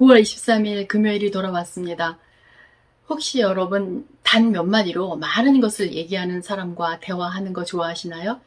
9월 23일 금요일이 돌아왔습니다. 혹시 여러분 단 몇 마디로 많은 것을 얘기하는 사람과 대화하는 거 좋아하시나요?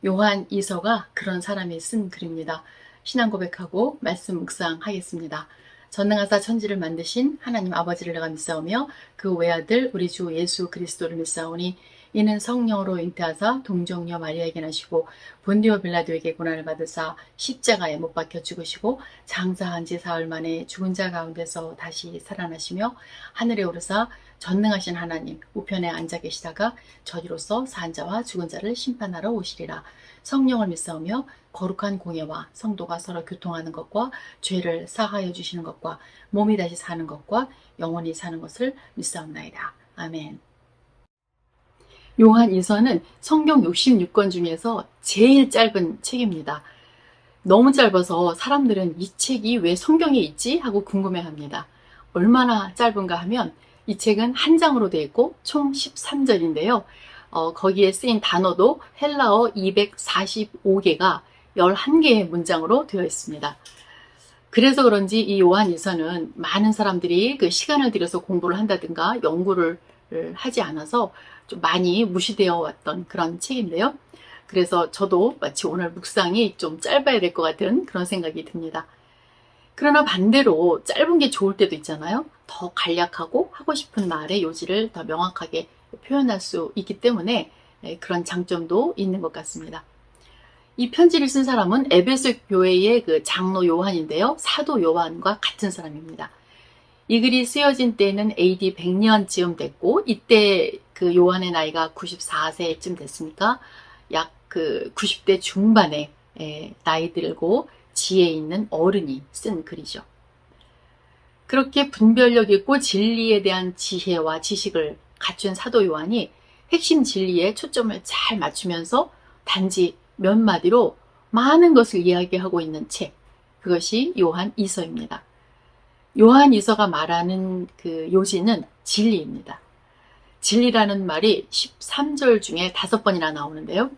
요한 이서가 그런 사람이 쓴 글입니다. 신앙 고백하고 말씀 묵상하겠습니다. 전능하사 천지를 만드신 하나님 아버지를 내가 믿사오며 그 외아들 우리 주 예수 그리스도를 믿사오니 이는 성령으로 잉태하사 동정녀 마리아에게 나시고 본디오 빌라도에게 고난을 받으사 십자가에 못 박혀 죽으시고 장사한 지 사흘 만에 죽은 자 가운데서 다시 살아나시며 하늘에 오르사 전능하신 하나님 우편에 앉아 계시다가 저리로서 산 자와 죽은 자를 심판하러 오시리라. 성령을 믿사오며 거룩한 공예와 성도가 서로 교통하는 것과 죄를 사하여 주시는 것과 몸이 다시 사는 것과 영원히 사는 것을 믿사옵나이다. 아멘. 요한 이서는 성경 66권 중에서 제일 짧은 책입니다. 너무 짧아서 사람들은 이 책이 왜 성경에 있지? 하고 궁금해합니다. 얼마나 짧은가 하면 이 책은 한 장으로 되어 있고 총 13절인데요. 거기에 쓰인 단어도 헬라어 245개가 11개의 문장으로 되어 있습니다. 그래서 그런지 이 요한이서는 많은 사람들이 그 시간을 들여서 공부를 한다든가 연구를 하지 않아서 좀 많이 무시되어 왔던 그런 책인데요. 그래서 저도 마치 오늘 묵상이 좀 짧아야 될 것 같은 그런 생각이 듭니다. 그러나 반대로 짧은 게 좋을 때도 있잖아요. 더 간략하고 하고 싶은 말의 요지를 더 명확하게 표현할 수 있기 때문에 그런 장점도 있는 것 같습니다. 이 편지를 쓴 사람은 에베소 교회의 그 장로 요한인데요. 사도 요한과 같은 사람입니다. 이 글이 쓰여진 때는 AD 100년쯤 됐고 이때 그 요한의 나이가 94세쯤 됐으니까 약 그 90대 중반에 나이 들고 지혜 있는 어른이 쓴 글이죠. 그렇게 분별력 있고 진리에 대한 지혜와 지식을 갖춘 사도 요한이 핵심 진리에 초점을 잘 맞추면서 단지 몇 마디로 많은 것을 이야기하고 있는 책, 그것이 요한 이서입니다. 요한 이서가 말하는 그 요지는 진리입니다. 진리라는 말이 13절 중에 5번이나 나오는데요.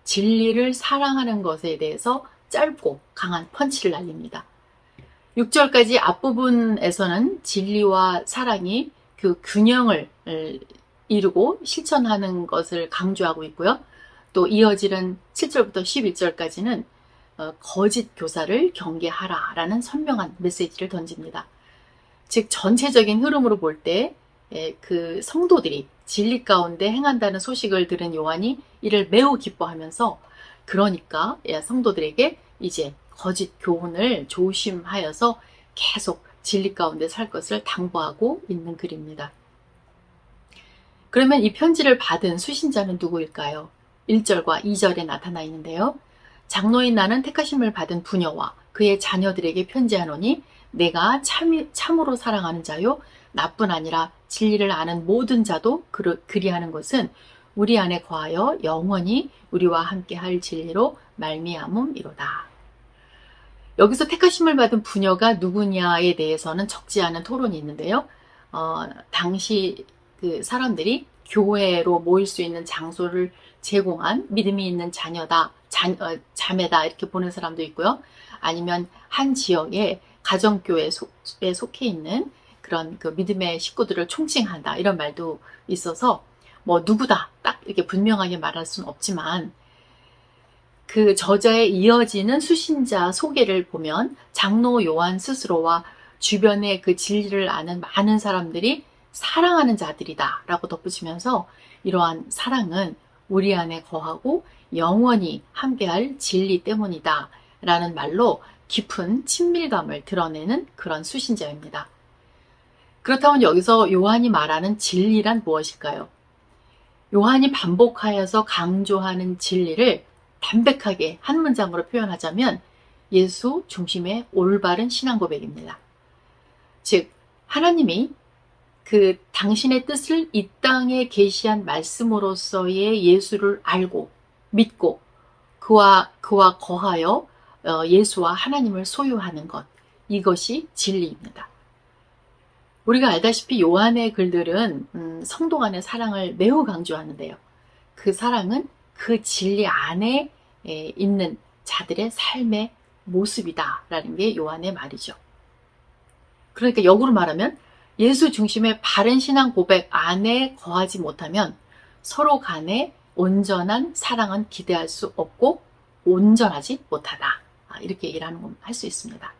진리를 사랑하는 것에 대해서 짧고 강한 펀치를 날립니다. 6절까지 앞부분에서는 진리와 사랑이 그 균형을 이루고 실천하는 것을 강조하고 있고요. 또 이어지는 7절부터 11절까지는 거짓 교사를 경계하라 라는 선명한 메시지를 던집니다. 즉 전체적인 흐름으로 볼 때 그 성도들이 진리 가운데 행한다는 소식을 들은 요한이 이를 매우 기뻐하면서 그러니까 성도들에게 이제 거짓 교훈을 조심하여서 계속 진리 가운데 살 것을 당부하고 있는 글입니다. 그러면 이 편지를 받은 수신자는 누구일까요? 1절과 2절에 나타나 있는데요. 장로인 나는 택하심을 받은 부녀와 그의 자녀들에게 편지하노니 내가 참으로 사랑하는 자요 나뿐 아니라 진리를 아는 모든 자도 그리하는 것은 우리 안에 거하여 영원히 우리와 함께 할 진리로 말미암음이로다. 여기서 택하심을 받은 부녀가 누구냐에 대해서는 적지 않은 토론이 있는데요. 당시 그 사람들이 교회로 모일 수 있는 장소를 제공한 믿음이 있는 자녀다, 자매다 이렇게 보는 사람도 있고요. 아니면 한 지역의 가정교회에 속해 있는 그런 그 믿음의 식구들을 총칭한다 이런 말도 있어서 뭐 누구다 딱 이렇게 분명하게 말할 수는 없지만 그 저자에 이어지는 수신자 소개를 보면 장로 요한 스스로와 주변의 그 진리를 아는 많은 사람들이 사랑하는 자들이다 라고 덧붙이면서 이러한 사랑은 우리 안에 거하고 영원히 함께할 진리 때문이다 라는 말로 깊은 친밀감을 드러내는 그런 수신자입니다. 그렇다면 여기서 요한이 말하는 진리란 무엇일까요? 요한이 반복하여서 강조하는 진리를 담백하게 한 문장으로 표현하자면 예수 중심의 올바른 신앙 고백입니다. 즉 하나님이 그 당신의 뜻을 이 땅에 계시한 말씀으로서의 예수를 알고 믿고 그와 거하여 예수와 하나님을 소유하는 것, 이것이 진리입니다. 우리가 알다시피 요한의 글들은 성도 간의 사랑을 매우 강조하는데요. 그 사랑은 그 진리 안에 있는 자들의 삶의 모습이다라는 게 요한의 말이죠. 그러니까 역으로 말하면 예수 중심의 바른 신앙 고백 안에 거하지 못하면 서로 간에 온전한 사랑은 기대할 수 없고 온전하지 못하다. 이렇게 얘기를 할 수 있습니다.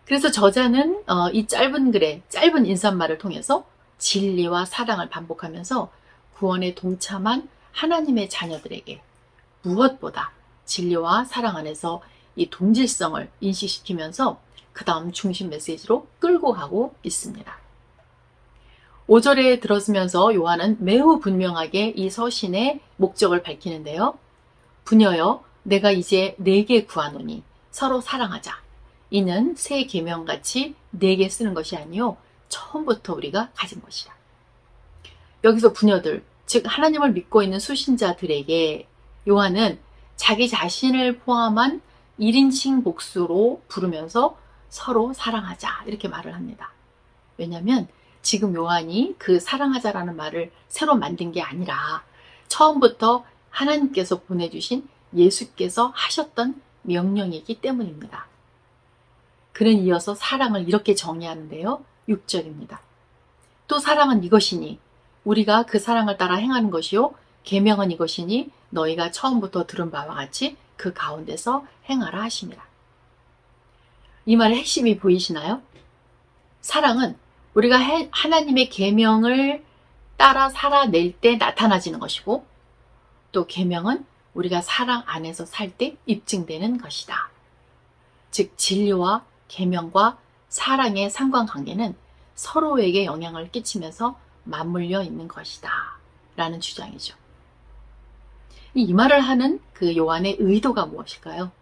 그래서 저자는 이 짧은 글에 짧은 인사말을 통해서 진리와 사랑을 반복하면서 구원에 동참한 하나님의 자녀들에게 무엇보다 진리와 사랑 안에서 이 동질성을 인식시키면서 그 다음 중심 메시지로 끌고 가고 있습니다. 5절에 들어서면서 요한은 매우 분명하게 이 서신의 목적을 밝히는데요. 부녀여, 내가 이제 네게 구하노니 서로 사랑하자. 이는 새 계명같이 네게 쓰는 것이 아니요 처음부터 우리가 가진 것이라. 여기서 부녀들, 즉 하나님을 믿고 있는 수신자들에게 요한은 자기 자신을 포함한 1인칭 복수로 부르면서 서로 사랑하자 이렇게 말을 합니다. 왜냐하면 지금 요한이 그 사랑하자라는 말을 새로 만든 게 아니라 처음부터 하나님께서 보내주신 예수께서 하셨던 명령이기 때문입니다. 그는 이어서 사랑을 이렇게 정의하는데요. 6절입니다. 또 사랑은 이것이니 우리가 그 사랑을 따라 행하는 것이요 계명은 이것이니 너희가 처음부터 들은 바와 같이 그 가운데서 행하라 하심이라. 이 말의 핵심이 보이시나요? 사랑은 우리가 하나님의 계명을 따라 살아낼 때 나타나지는 것이고 또 계명은 우리가 사랑 안에서 살 때 입증되는 것이다. 즉 진리와 계명과 사랑의 상관관계는 서로에게 영향을 끼치면서 맞물려 있는 것이다 라는 주장이죠. 이 말을 하는 그 요한의 의도가 무엇일까요?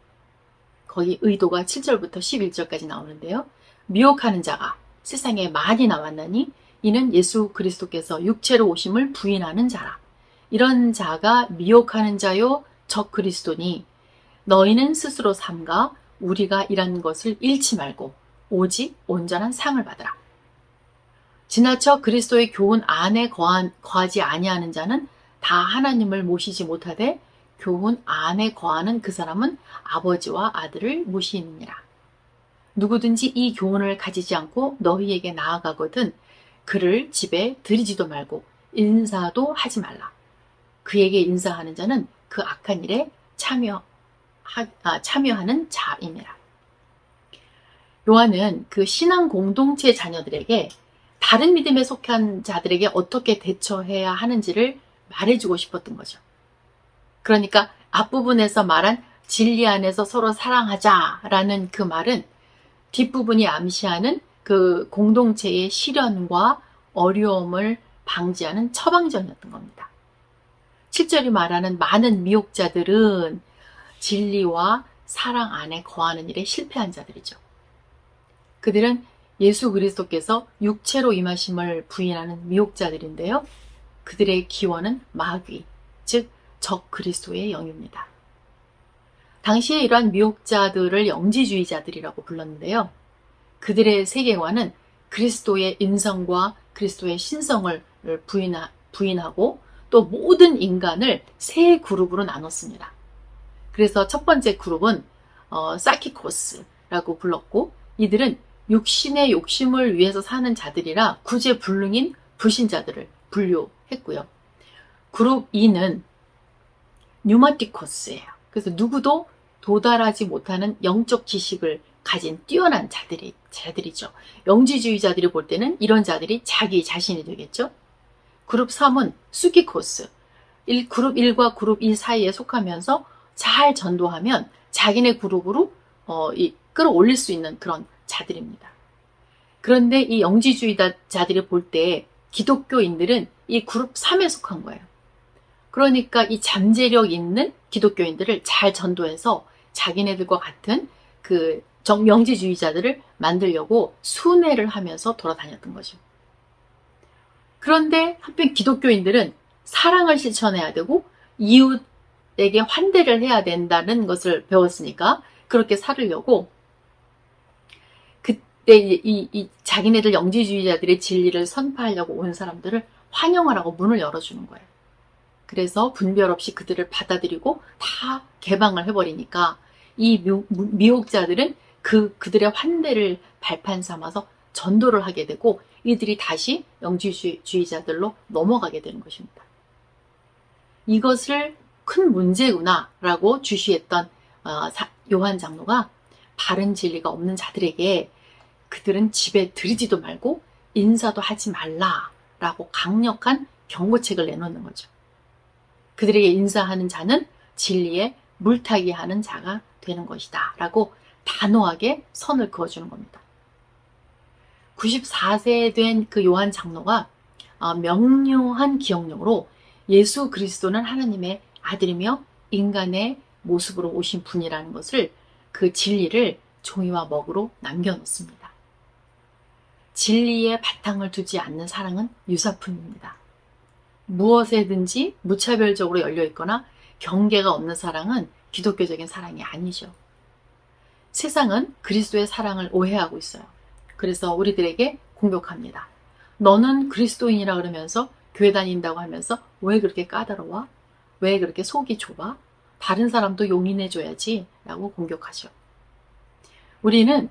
거기 의도가 7절부터 11절까지 나오는데요. 미혹하는 자가 세상에 많이 나왔나니 이는 예수 그리스도께서 육체로 오심을 부인하는 자라. 이런 자가 미혹하는 자요 적 그리스도니 너희는 스스로 삼가 우리가 일한 것을 잃지 말고 오직 온전한 상을 받으라. 지나쳐 그리스도의 교훈 안에 거하지 아니하는 자는 다 하나님을 모시지 못하되 교훈 안에 거하는 그 사람은 아버지와 아들을 모시느니라. 누구든지 이 교훈을 가지지 않고 너희에게 나아가거든 그를 집에 들이지도 말고 인사도 하지 말라. 그에게 인사하는 자는 그 악한 일에 참여하는 자임이라. 요한은 그 신앙 공동체 자녀들에게 다른 믿음에 속한 자들에게 어떻게 대처해야 하는지를 말해주고 싶었던 거죠. 그러니까 앞부분에서 말한 진리 안에서 서로 사랑하자라는 그 말은 뒷부분이 암시하는 그 공동체의 시련과 어려움을 방지하는 처방전이었던 겁니다. 7절이 말하는 많은 미혹자들은 진리와 사랑 안에 거하는 일에 실패한 자들이죠. 그들은 예수 그리스도께서 육체로 임하심을 부인하는 미혹자들인데요. 그들의 기원은 마귀, 즉 적 그리스도의 영입니다. 당시에 이러한 미혹자들을 영지주의자들이라고 불렀는데요. 그들의 세계관은 그리스도의 인성과 그리스도의 신성을 부인하고 또 모든 인간을 세 그룹으로 나눴습니다. 그래서 첫 번째 그룹은 사키코스라고 불렀고 이들은 육신의 욕심을 위해서 사는 자들이라 구제불능인 불신자들을 분류했고요. 그룹 2는 뉴마티코스예요. 그래서 누구도 도달하지 못하는 영적 지식을 가진 뛰어난 자들이죠. 영지주의자들이 볼 때는 이런 자들이 자기 자신이 되겠죠. 그룹 3은 수기코스. 그룹 1과 그룹 2 사이에 속하면서 잘 전도하면 자기네 그룹으로 끌어올릴 수 있는 그런 자들입니다. 그런데 이 영지주의자들이 볼 때 기독교인들은 이 그룹 3에 속한 거예요. 그러니까 이 잠재력 있는 기독교인들을 잘 전도해서 자기네들과 같은 그 영지주의자들을 만들려고 순회를 하면서 돌아다녔던 거죠. 그런데 한편 기독교인들은 사랑을 실천해야 되고 이웃에게 환대를 해야 된다는 것을 배웠으니까 그렇게 살으려고 그때 이 자기네들 영지주의자들의 진리를 선포하려고 온 사람들을 환영을 하고 문을 열어주는 거예요. 그래서 분별 없이 그들을 받아들이고 다 개방을 해버리니까 이 미혹자들은 그들의 환대를 발판 삼아서 전도를 하게 되고 이들이 다시 영지주의자들로 넘어가게 되는 것입니다. 이것을 큰 문제구나라고 주시했던 요한 장로가 바른 진리가 없는 자들에게 그들은 집에 들이지도 말고 인사도 하지 말라라고 강력한 경고책을 내놓는 거죠. 그들에게 인사하는 자는 진리에 물타기 하는 자가 되는 것이다 라고 단호하게 선을 그어주는 겁니다. 94세 된 그 요한 장로가 명료한 기억력으로 예수 그리스도는 하나님의 아들이며 인간의 모습으로 오신 분이라는 것을, 그 진리를 종이와 먹으로 남겨놓습니다. 진리에 바탕을 두지 않는 사랑은 유사품입니다. 무엇에든지 무차별적으로 열려있거나 경계가 없는 사랑은 기독교적인 사랑이 아니죠. 세상은 그리스도의 사랑을 오해하고 있어요. 그래서 우리들에게 공격합니다. 너는 그리스도인이라 그러면서 교회 다닌다고 하면서 왜 그렇게 까다로워? 왜 그렇게 속이 좁아? 다른 사람도 용인해줘야지 라고 공격하죠. 우리는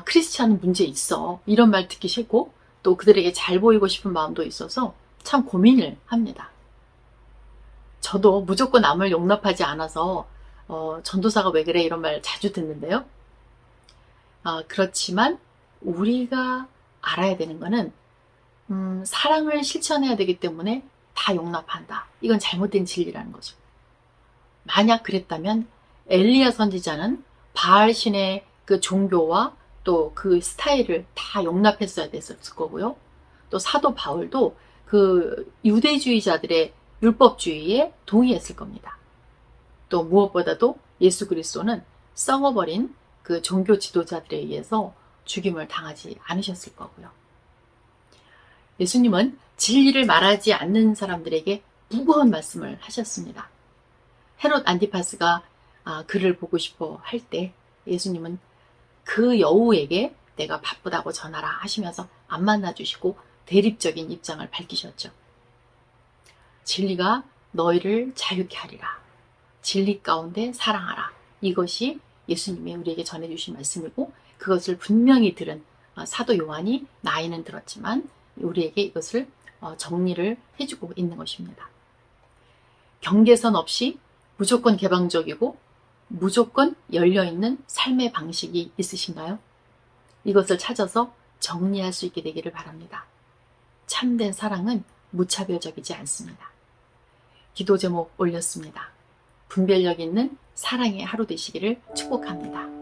크리스찬은 문제 있어 이런 말 듣기 싫고 또 그들에게 잘 보이고 싶은 마음도 있어서 참 고민을 합니다. 저도 무조건 남을 용납하지 않아서 전도사가 왜 그래 이런 말 자주 듣는데요. 그렇지만 우리가 알아야 되는 거는 사랑을 실천해야 되기 때문에 다 용납한다. 이건 잘못된 진리라는 거죠. 만약 그랬다면 엘리야 선지자는 바알 신의 그 종교와 또 그 스타일을 다 용납했어야 됐을 거고요. 또 사도 바울도 그 유대주의자들의 율법주의에 동의했을 겁니다. 또 무엇보다도 예수 그리스도는 썩어버린 그 종교 지도자들에 의해서 죽임을 당하지 않으셨을 거고요. 예수님은 진리를 말하지 않는 사람들에게 무거운 말씀을 하셨습니다. 헤롯 안티파스가 그를 보고 싶어 할 때 예수님은 그 여우에게 내가 바쁘다고 전하라 하시면서 안 만나주시고 대립적인 입장을 밝히셨죠. 진리가 너희를 자유케 하리라. 진리 가운데 사랑하라. 이것이 예수님이 우리에게 전해주신 말씀이고 그것을 분명히 들은 사도 요한이 나이는 들었지만 우리에게 이것을 정리를 해주고 있는 것입니다. 경계선 없이 무조건 개방적이고 무조건 열려있는 삶의 방식이 있으신가요? 이것을 찾아서 정리할 수 있게 되기를 바랍니다. 참된 사랑은 무차별적이지 않습니다. 기도 제목 올렸습니다. 분별력 있는 사랑의 하루 되시기를 축복합니다.